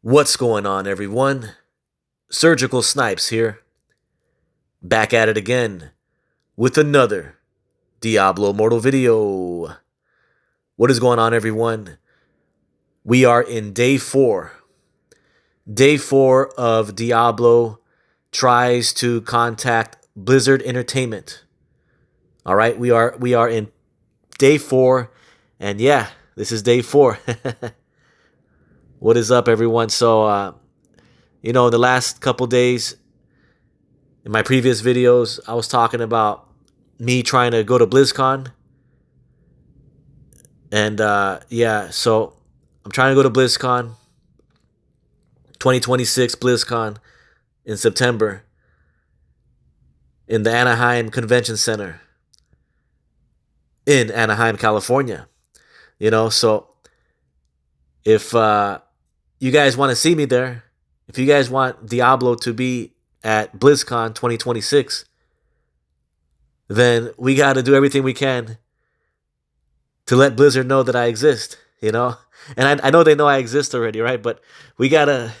What's going on, everyone? SurgicalSnipes here, back at it again with another Diablo Immortal video. What is going on, everyone? We are in day 4. Day 4 of Diablo tries to contact Blizzard Entertainment. All right, we are in day 4, and yeah, this is day 4. What is up, everyone? So, in the last couple days, in my previous videos, I was talking about me trying to go to BlizzCon. And yeah, so I'm trying to go to BlizzCon, 2026 BlizzCon in September in the Anaheim Convention Center in Anaheim, California. So if you guys want to see me there, if you guys want Diablo to be at BlizzCon 2026, then we got to do everything we can to let Blizzard know that I exist, And I know they know I exist already, right? But we gotta.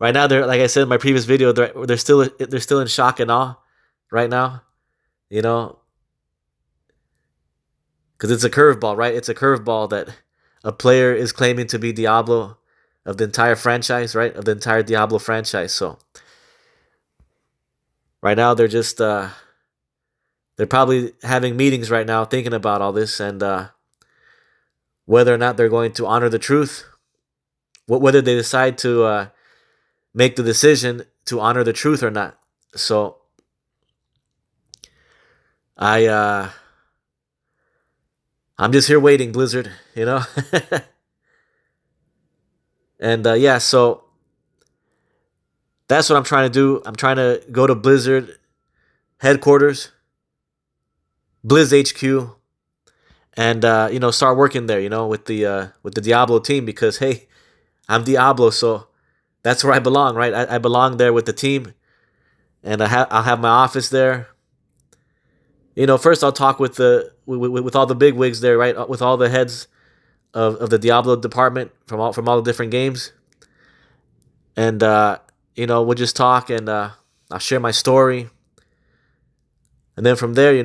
Right now, they're, like I said in my previous video, they're still in shock and awe, right now, because it's a curveball, right? It's a curveball that a player is claiming to be Diablo of the entire franchise, right? Of the entire Diablo franchise. So right now, they're just they're probably having meetings right now, thinking about all this and whether or not they're going to honor the truth, whether they decide to make the decision to honor the truth or not. So I'm just here waiting, Blizzard, And yeah, so that's what I'm trying to do. I'm trying to go to Blizzard headquarters, Blizz HQ, and start working there, with the Diablo team, because hey, I'm Diablo, so that's where I belong, right? I belong there with the team, and I'll have my office there. First I'll talk with all the big wigs there, right? With all the heads of the Diablo department from all the different games, and we'll just talk, and I'll share my story, and then from there,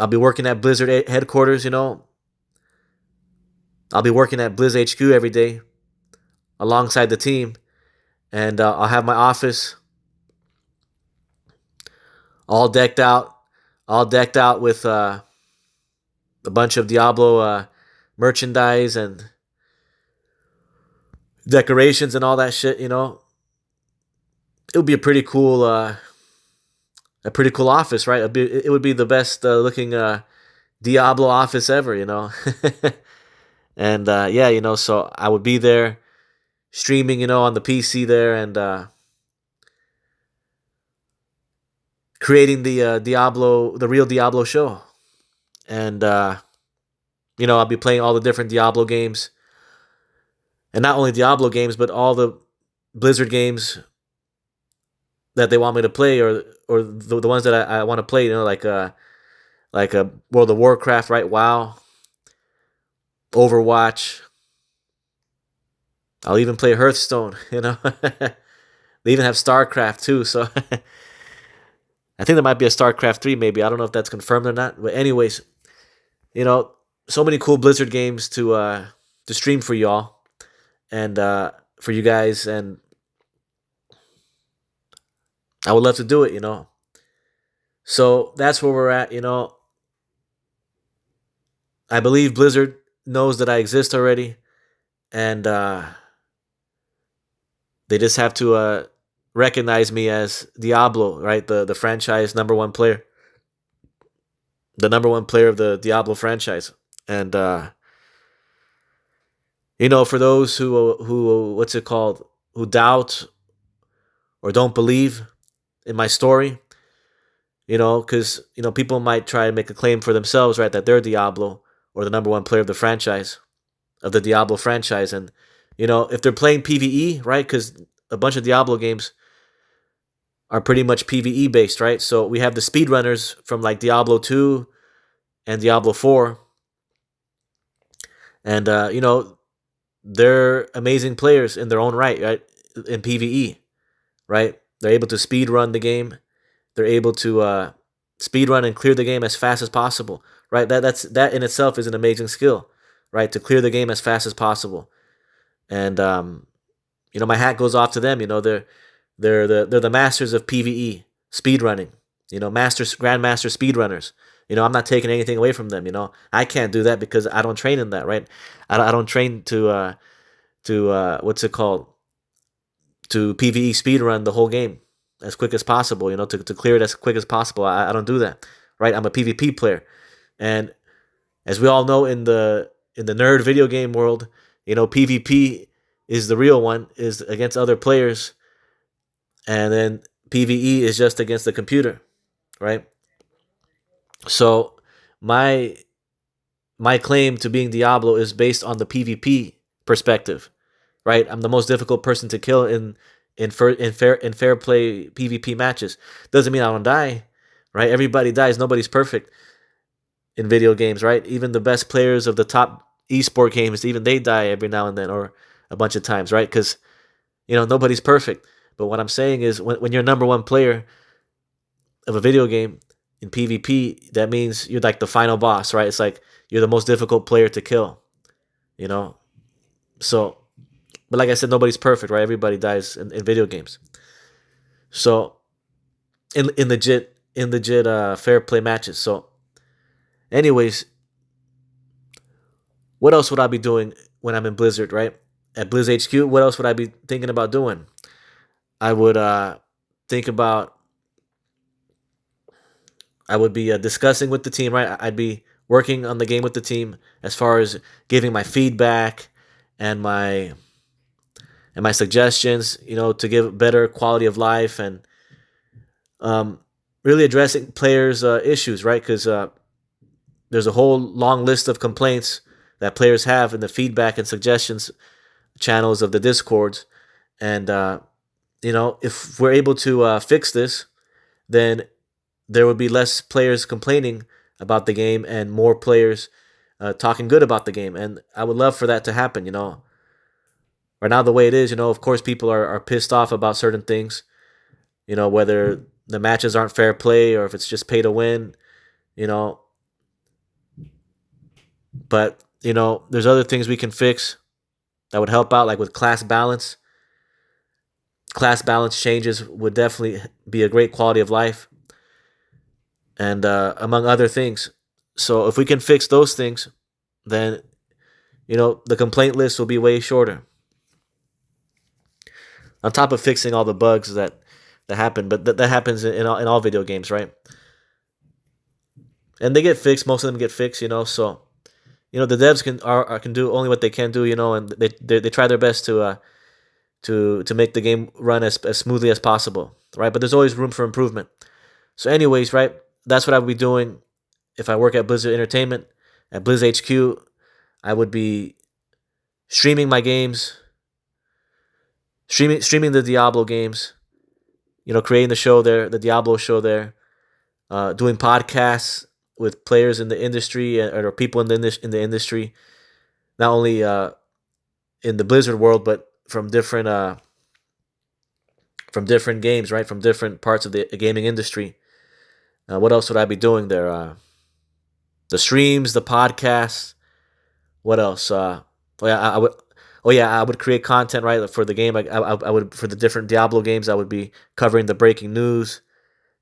I'll be working at Blizzard headquarters. I'll be working at Blizz HQ every day alongside the team, and I'll have my office all decked out with a bunch of Diablo merchandise and decorations and all that shit. It would be a pretty cool office, right? It would be the best looking Diablo office ever, And yeah, so I would be there streaming, on the PC there, and creating the real Diablo show. And I'll be playing all the different Diablo games, and not only Diablo games, but all the Blizzard games that they want me to play, or the ones that I want to play, like a World of Warcraft, right? WoW, Overwatch. I'll even play Hearthstone, They even have StarCraft too, so I think there might be a StarCraft 3 maybe. I don't know if that's confirmed or not. But anyways, so many cool Blizzard games to stream for y'all and for you guys, and I would love to do it, So that's where we're at, I believe Blizzard knows that I exist already, and they just have to recognize me as Diablo, right? The franchise number 1 player. The number 1 player of the Diablo franchise. And for those who what's it called? Who doubt or don't believe in my story, because people might try to make a claim for themselves, right, that they're Diablo or the number 1 player of the franchise, of the Diablo franchise. And if they're playing PvE, right, because a bunch of Diablo games are pretty much PvE based, right? So we have the speedrunners from like Diablo 2 and Diablo 4, and they're amazing players in their own right, right? In PvE, right? They're able to speed run the game. They're able to speed run and clear the game as fast as possible, right? That in itself is an amazing skill, right? To clear the game as fast as possible. And my hat goes off to them. They're the masters of PvE speed running. Masters, grandmaster speedrunners. I'm not taking anything away from them. I can't do that because I don't train in that, right? I don't train to what's it called, to PVE speedrun the whole game as quick as possible, to clear it as quick as possible. I don't do that, right? I'm a PvP player. And as we all know in the nerd video game world, PvP is the real one, is against other players, and then PvE is just against the computer, right? So my my claim to being Diablo is based on the PvP perspective, right? I'm the most difficult person to kill in fair play PvP matches. Doesn't mean I don't die, right? Everybody dies. Nobody's perfect in video games, right? Even the best players of the top esport games, even they die every now and then or a bunch of times, right? Because nobody's perfect. But what I'm saying is, when you're number one player of a video game in PvP, that means you're like the final boss, right? It's like you're the most difficult player to kill, you know. So, but like I said, nobody's perfect, right? Everybody dies in video games. So, in legit fair play matches. So, anyways, what else would I be doing when I'm in Blizzard, right? At Blizz HQ, what else would I be thinking about doing? I would think about I would be discussing with the team, right? I'd be working on the game with the team as far as giving my feedback and my suggestions, to give better quality of life and um, really addressing players' issues, right? Because there's a whole long list of complaints that players have in the feedback and suggestions channels of the Discords, and if we're able to fix this, then there would be less players complaining about the game and more players talking good about the game. And I would love for that to happen. Right now, the way it is, of course, people are pissed off about certain things, whether the matches aren't fair play or if it's just pay to win, you know. But, there's other things we can fix that would help out, like with class balance. Class balance changes would definitely be a great quality of life, and among other things. So if we can fix those things, then the complaint list will be way shorter. On top of fixing all the bugs that happen, but that happens in all video games, right? And they get fixed. Most of them get fixed, So the devs can do only what they can do, and they try their best to make the game run as smoothly as possible, right? But there's always room for improvement. So, anyways, right? That's what I would be doing if I work at Blizzard Entertainment. At Blizz HQ, I would be streaming my games, streaming the Diablo games, creating the show there, the Diablo show there, doing podcasts with players in the industry or people in the industry, not only in the Blizzard world, but from different games, right? From different parts of the gaming industry. What else would I be doing there? The streams, the podcasts. What else? Oh yeah, I would. Oh yeah, I would create content, right, for the game. I would, for the different Diablo games. I would be covering the breaking news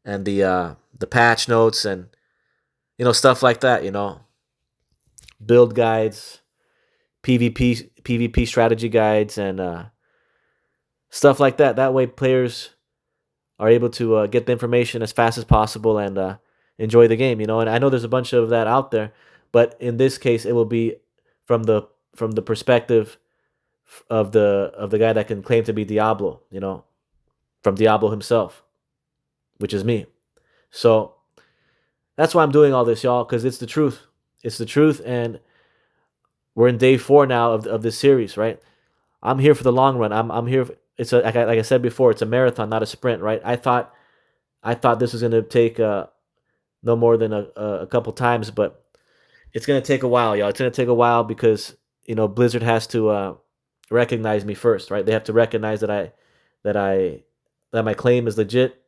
and the patch notes and stuff like that. Build guides, PvP strategy guides, and stuff like that. That way, players are able to get the information as fast as possible and enjoy the game. And I know there's a bunch of that out there, but in this case, it will be from the perspective of the guy that can claim to be Diablo. From Diablo himself, which is me. So that's why I'm doing all this, y'all, because it's the truth. It's the truth, and we're in day 4 now of this series, right? I'm here for the long run. I'm here. It's like I said before, it's a marathon, not a sprint, right? I thought this was gonna take no more than a couple times, but it's gonna take a while, y'all. It's gonna take a while because Blizzard has to recognize me first, right? They have to recognize that my claim is legit,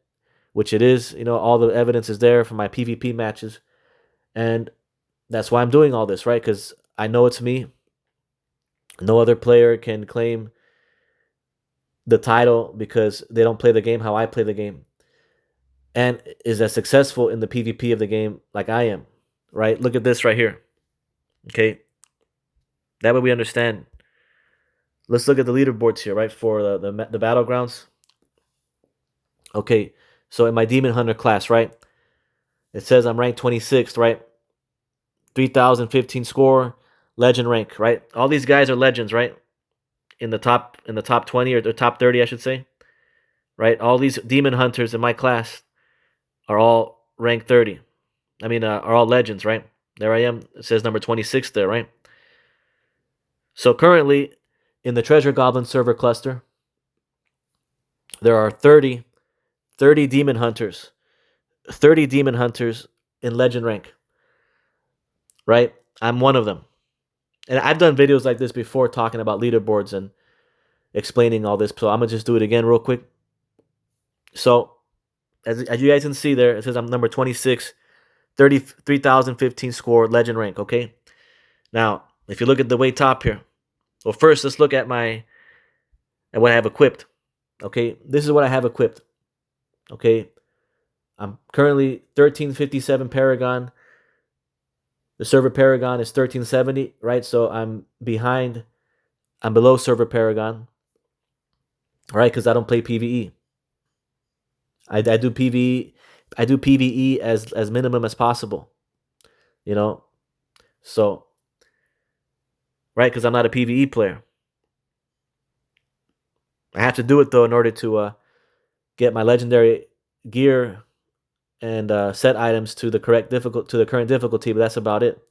which it is. All the evidence is there from my PvP matches, and that's why I'm doing all this, right? Because I know it's me. No other player can claim the title because they don't play the game how I play the game, and is as successful in the PvP of the game like I am, right? Look at this right here. Okay, that way we understand. Let's look at the leaderboards here, right? For the battlegrounds. Okay, so in my Demon Hunter class, right? It says I'm ranked 26th, right? 3,015 score, legend rank, right? All these guys are legends, right? In the top 20 or the top 30, I should say, right? All these demon hunters in my class are all ranked 30. Are all legends, right? There I am. It says number 26 there, right? So currently, in the Treasure Goblin server cluster, there are 30 demon hunters. 30 demon hunters in legend rank, right? I'm one of them. And I've done videos like this before talking about leaderboards and explaining all this. So I'm going to just do it again real quick. So as you guys can see there, it says I'm number 26, 33,015 score, legend rank, okay? Now, if you look at the way top here, well, first let's look at what I have equipped. Okay, this is what I have equipped. Okay, I'm currently 1357 Paragon. The server Paragon is 1370, right? So I'm below server Paragon, right? Because I don't play PvE. I do PvE. I do PvE as minimum as possible. So right, because I'm not a PvE player. I have to do it though in order to get my legendary gear and set items to the current difficulty. But that's about it.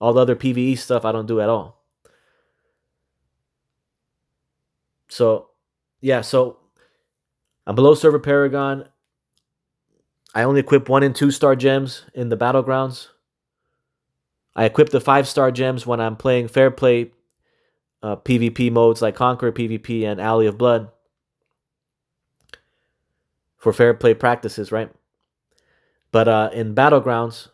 All the other PvE stuff I don't do at all. So yeah, so I'm below server Paragon. I only equip 1 and 2 star gems in the battlegrounds. I equip the 5-star gems when I'm playing fair play PvP modes like Conqueror PvP and Alley of Blood for fair play practices, right? But in battlegrounds,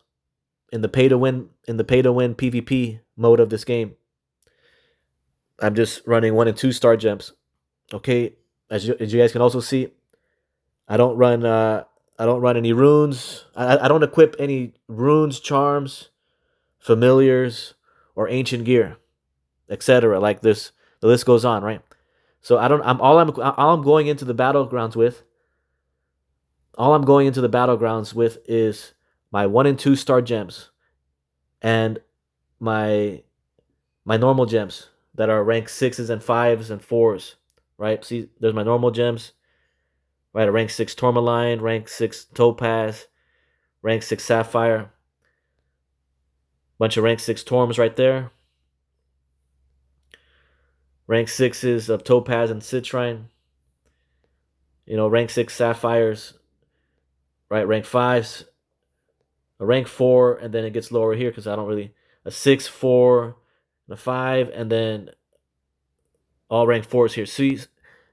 in the pay to win PvP mode of this game, I'm just running 1 and 2 star gems. Okay, as you guys can also see, I don't run any runes. I don't equip any runes, charms, familiars, or ancient gear, etc. Like this, the list goes on, right? So all I'm going into the battlegrounds with. All I'm going into the battlegrounds with is my 1 and 2 star gems and my normal gems that are rank 6s and 5s and 4s, right? See, there's my normal gems, right? A rank 6 tourmaline, rank 6 topaz, rank 6 sapphire, bunch of rank 6 torms right there. Rank 6s of topaz and citrine. Rank 6 sapphires, right? Rank 5s, a rank 4, and then it gets lower here because I don't really, a 6, 4, and a 5, and then all rank 4s here.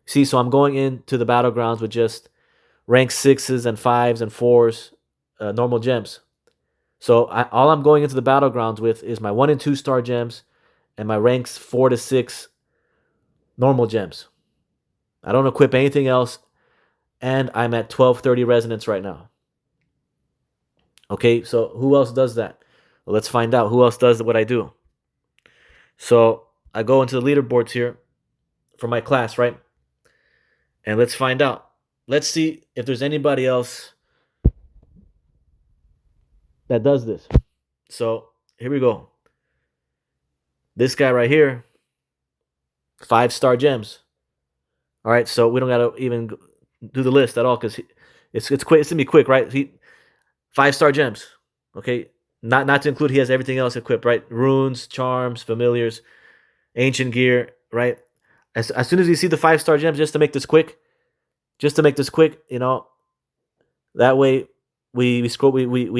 See, so I'm going into the battlegrounds with just rank 6s and 5s and 4s, normal gems. So all I'm going into the battlegrounds with is my 1 and 2 star gems and my ranks 4 to 6 normal gems. I don't equip anything else, and I'm at 1230 resonance right now. Okay, so who else does that? Well, let's find out who else does what I do. So I go into the leaderboards here for my class, right? And let's find out. Let's see if there's anybody else that does this. So here we go. This guy right here, 5-star gems. All right, so we don't gotta even do the list at all because it's quick. It's gonna be quick, right? 5-star gems. Okay, not to include he has everything else equipped, right? Runes, charms, familiars, ancient gear, right? As soon as you see the 5-star gems, just to make this quick, that way we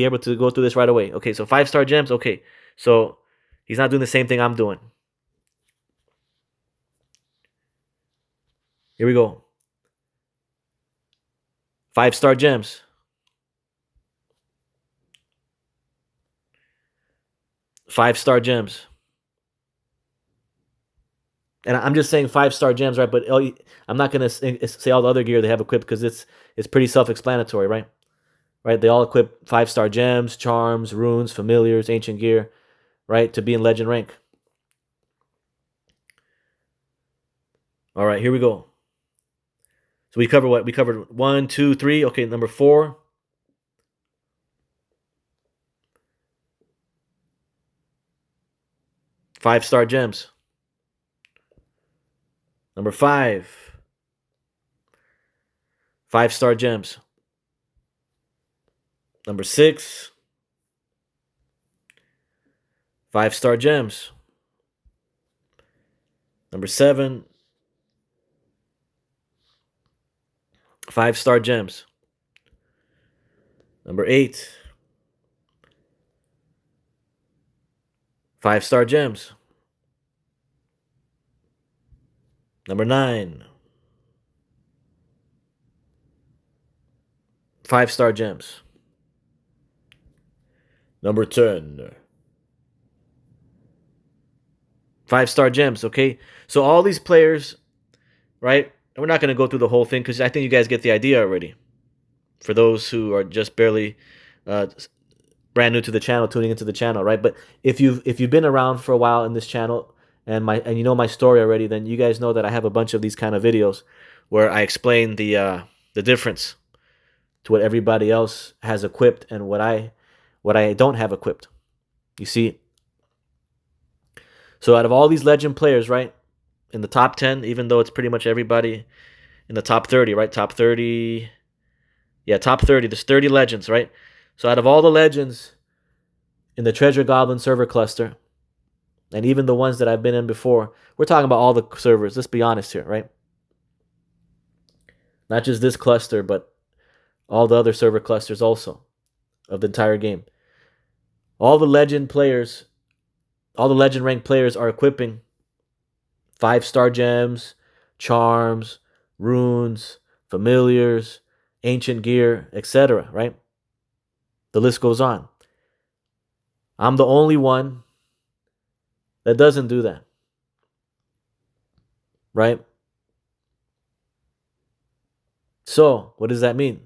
able to go through this right away. Okay, so 5-star gems. Okay, so he's not doing the same thing I'm doing. Here we go. 5-star gems. 5-star gems. And I'm just saying 5-star gems, right? But I'm not gonna say all the other gear they have equipped because it's pretty self-explanatory, right? Right? They all equip 5-star gems, charms, runes, familiars, ancient gear, right? To be in legend rank. All right, here we go. So we covered what? We covered 1, 2, 3. Okay, number 4. Five-star gems. Number 5. 5-star gems. Number 6. 5-star gems. Number 7. 5-star gems. Number 8. 5-star gems. Number 9. 5-star gems. Number 10. 5-star gems, okay? So all these players, right? And we're not going to go through the whole thing because I think you guys get the idea already. For those who are just barely brand new to the channel, tuning into the channel, right? But if you've been around for a while in this channel and you know my story already, then you guys know that I have a bunch of these kind of videos where I explain the difference to what everybody else has equipped and what I don't have equipped. You see? So out of all these legend players, right, in the top 10, even though it's pretty much everybody in the top 30, right? Top 30. Yeah, top 30. There's 30 legends, right? So out of all the legends in the Treasure Goblin server cluster, and even the ones that I've been in before, we're talking about all the servers. Let's be honest here, right? Not just this cluster, but all the other server clusters also of the entire game. All the legend players, all the legend rank players are equipping 5-star gems, charms, runes, familiars, ancient gear, etc., right? The list goes on. I'm the only one that doesn't do that. Right? So, what does that mean?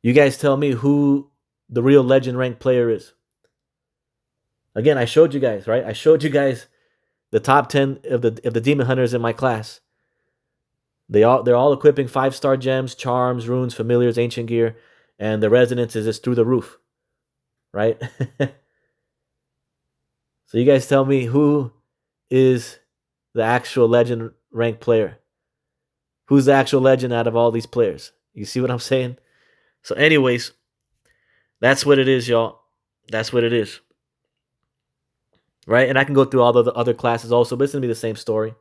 You guys tell me who the real legend rank player is. Again, I showed you guys, right? I showed you guys the top 10 of the demon hunters in my class. They're all equipping 5-star gems, charms, runes, familiars, ancient gear, and the resonance is just through the roof. Right? So you guys tell me who is the actual legend rank player. Who's the actual legend out of all these players? You see what I'm saying? So anyways, that's what it is, y'all. That's what it is. Right? And I can go through all the other classes also, but it's going to be the same story.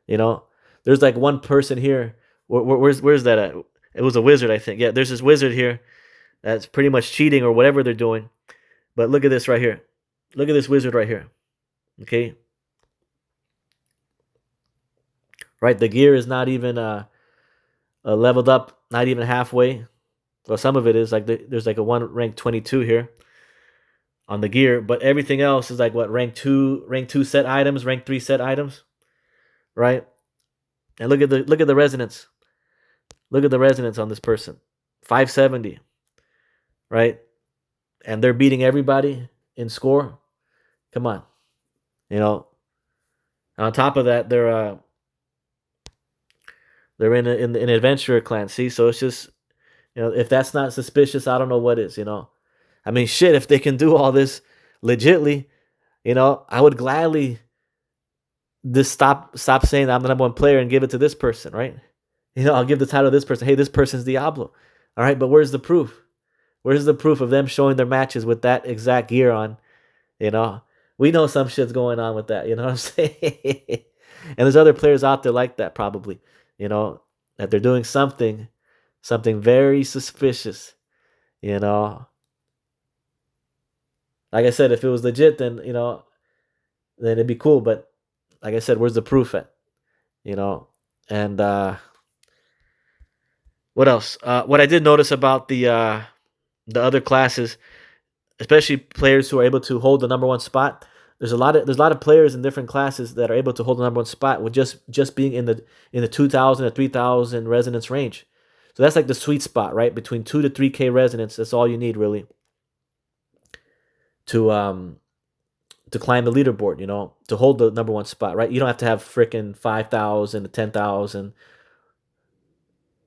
You know? There's like one person here. Where's that at? It was a wizard, I think. Yeah, there's this wizard here that's pretty much cheating or whatever they're doing. But look at this right here. Look at this wizard right here. Okay? Right? The gear is not even leveled up, not even halfway. Well, some of it is like there's like a one rank 22 here on the gear, but everything else is like what rank 2 set items, rank 3 set items, right? And look at the resonance. Look at the resonance on this person. 570, right? And they're beating everybody in score. Come on. You know, and on top of that, they're in an adventurer clan. See, so it's just, you know, if that's not suspicious, I don't know what is, you know. I mean, shit, if they can do all this legitly, you know, I would gladly just stop saying I'm the number one player and give it to this person, right? You know, I'll give the title to this person. Hey, this person's Diablo. All right, but where's the proof? Where's the proof of them showing their matches with that exact gear on? You know, we know some shit's going on with that. You know what I'm saying? And there's other players out there like that, probably. You know, that they're doing something very suspicious. You know, like I said, if it was legit, then you know, then it'd be cool. But like I said, where's the proof at? you know. And what else? What I did notice about the other classes, especially players who are able to hold the number one spot. There's a lot of players in different classes that are able to hold the number one spot with just being in the 2,000 to 3,000 resonance range. So that's like the sweet spot, right? Between 2 to 3K resonance, that's all you need really to to climb the leaderboard, to hold the number one spot, right? You don't have to have freaking 5,000 to 10,000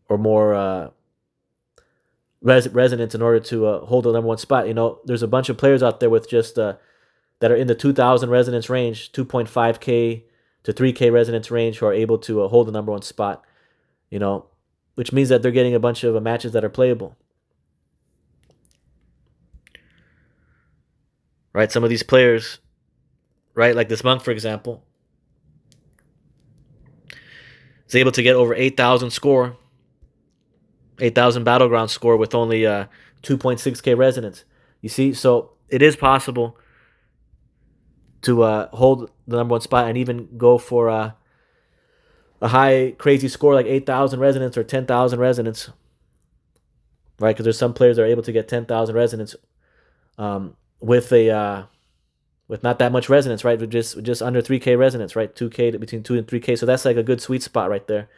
or more resonance in order to hold the number one spot. There's a bunch of players out there with just that are in the 2,000 resonance range, 2.5K to 3K resonance range, who are able to hold the number one spot, which means that they're getting a bunch of matches that are playable. Right? Some of these players, right, like this monk, for example, is able to get over 8,000 score, 8,000 battleground score with only 2.6K resonance. You see, so it is possible to hold the number one spot and even go for a high crazy score like 8,000 resonance or 10,000 resonance, right? Because there's some players that are able to get 10,000 resonance with a with not that much resonance, right? With just under 3K resonance, right? 2K between 2 and 3K. So that's like a good sweet spot right there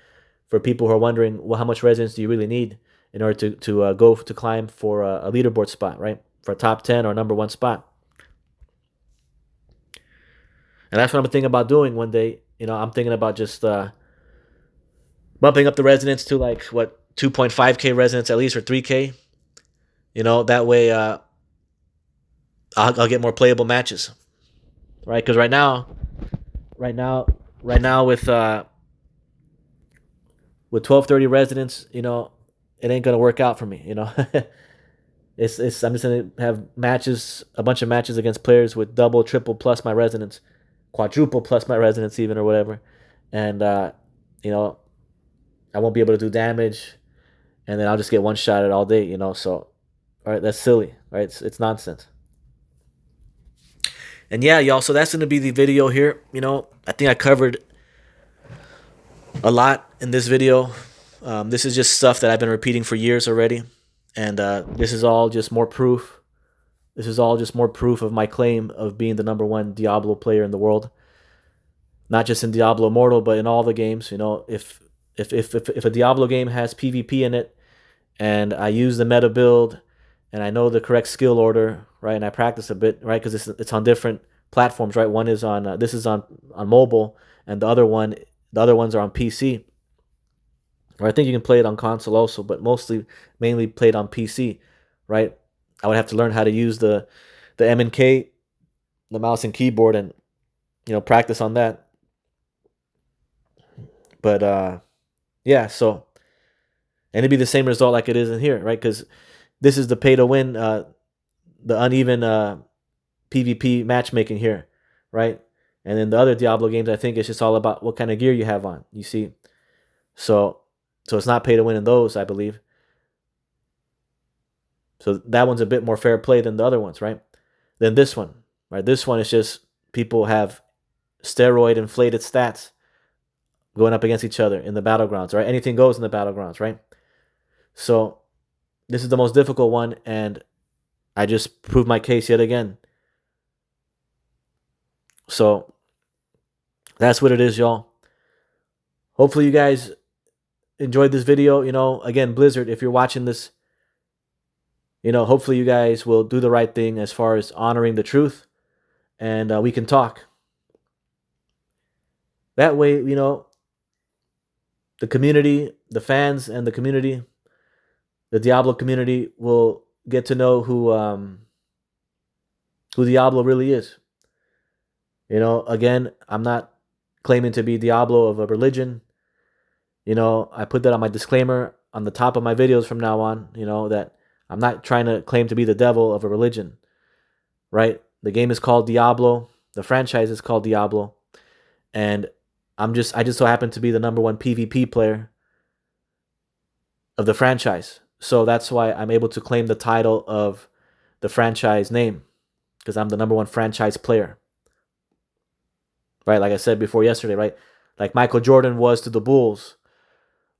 for people who are wondering, well, how much resonance do you really need in order to go to climb for a leaderboard spot, right? For a top 10 or number one spot. And that's what I'm thinking about doing one day. I'm thinking about just bumping up the resonance to like what 2.5K resonance at least, or 3K. That way I'll get more playable matches, right? Because right now, with 1230 resonance, it ain't gonna work out for me. It's I'm just gonna have a bunch of matches against players with double, triple plus my resonance, quadruple plus my resonance even, or whatever, and you know I won't be able to do damage, and then I'll just get one shot at all day. So, all right, that's silly, right? It's nonsense. And yeah, y'all. So that's gonna be the video here. I think I covered a lot in this video. This is just stuff that I've been repeating for years already, and this is all just more proof. This is all just more proof of my claim of being the number one Diablo player in the world. Not just in Diablo Immortal, but in all the games. If a Diablo game has PvP in it, and I use the meta build, and I know the correct skill order, right, and I practice a bit, right, because it's on different platforms, right. One is on this is on mobile, and the other ones are on PC. Or I think you can play it on console also, but mainly played on PC, right? I would have to learn how to use the M and K, the mouse and keyboard, and practice on that. But yeah, so and it'd be the same result like it is in here, right? Because this is the pay to win, the uneven PvP matchmaking here, right? And then the other Diablo games, I think it's just all about what kind of gear you have on. You see, so it's not pay to win in those, I believe. So that one's a bit more fair play than the other ones, right? Than this one, right? This one is just people have steroid inflated stats going up against each other in the battlegrounds, right? Anything goes in the battlegrounds, right? So this is the most difficult one, and I just proved my case yet again. So that's what it is, y'all. Hopefully you guys enjoyed this video. Again, Blizzard, if you're watching this, hopefully you guys will do the right thing as far as honoring the truth, and we can talk. That way, the community, the fans, and the community, the Diablo community, will get to know who Diablo really is. Again, I'm not claiming to be Diablo of a religion. I put that on my disclaimer on the top of my videos from now on, that I'm not trying to claim to be the devil of a religion, right? The game is called Diablo. The franchise is called Diablo. And I just so happen to be the number one PvP player of the franchise. So that's why I'm able to claim the title of the franchise name, because I'm the number one franchise player. Right? Like I said before yesterday, right? like Michael Jordan was to the Bulls,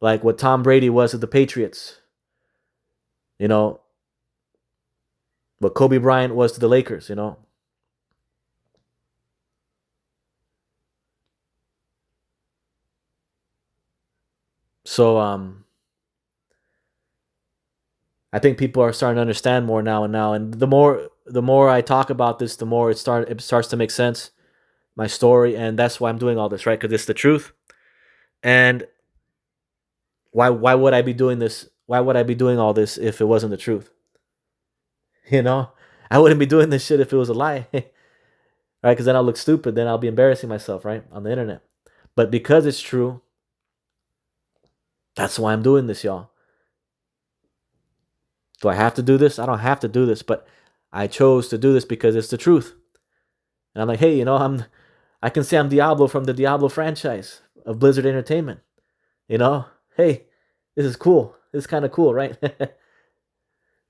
like what Tom Brady was to the Patriots, you know, what Kobe Bryant was to the Lakers, you know. So I think people are starting to understand more now, and the more I talk about this, the more it starts to make sense, my story, and that's why I'm doing all this, right? Because it's the truth. And why would I be doing this? Why would I be doing all this if it wasn't the truth? You know, I wouldn't be doing this shit if it was a lie, right? Because then I'll look stupid. Then I'll be embarrassing myself, right, on the internet. But because it's true, that's why I'm doing this, y'all. Do I have to do this? I don't have to do this, but I chose to do this because it's the truth. And I'm like, hey, you know, I can say I'm Diablo from the Diablo franchise of Blizzard Entertainment. You know, hey, this is cool. This is kind of cool, right?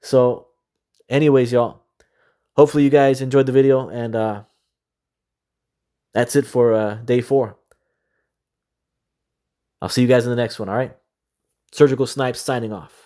So, anyways, y'all, hopefully you guys enjoyed the video, and that's it for day 4. I'll see you guys in the next one, all right? SurgicalSnipes signing off.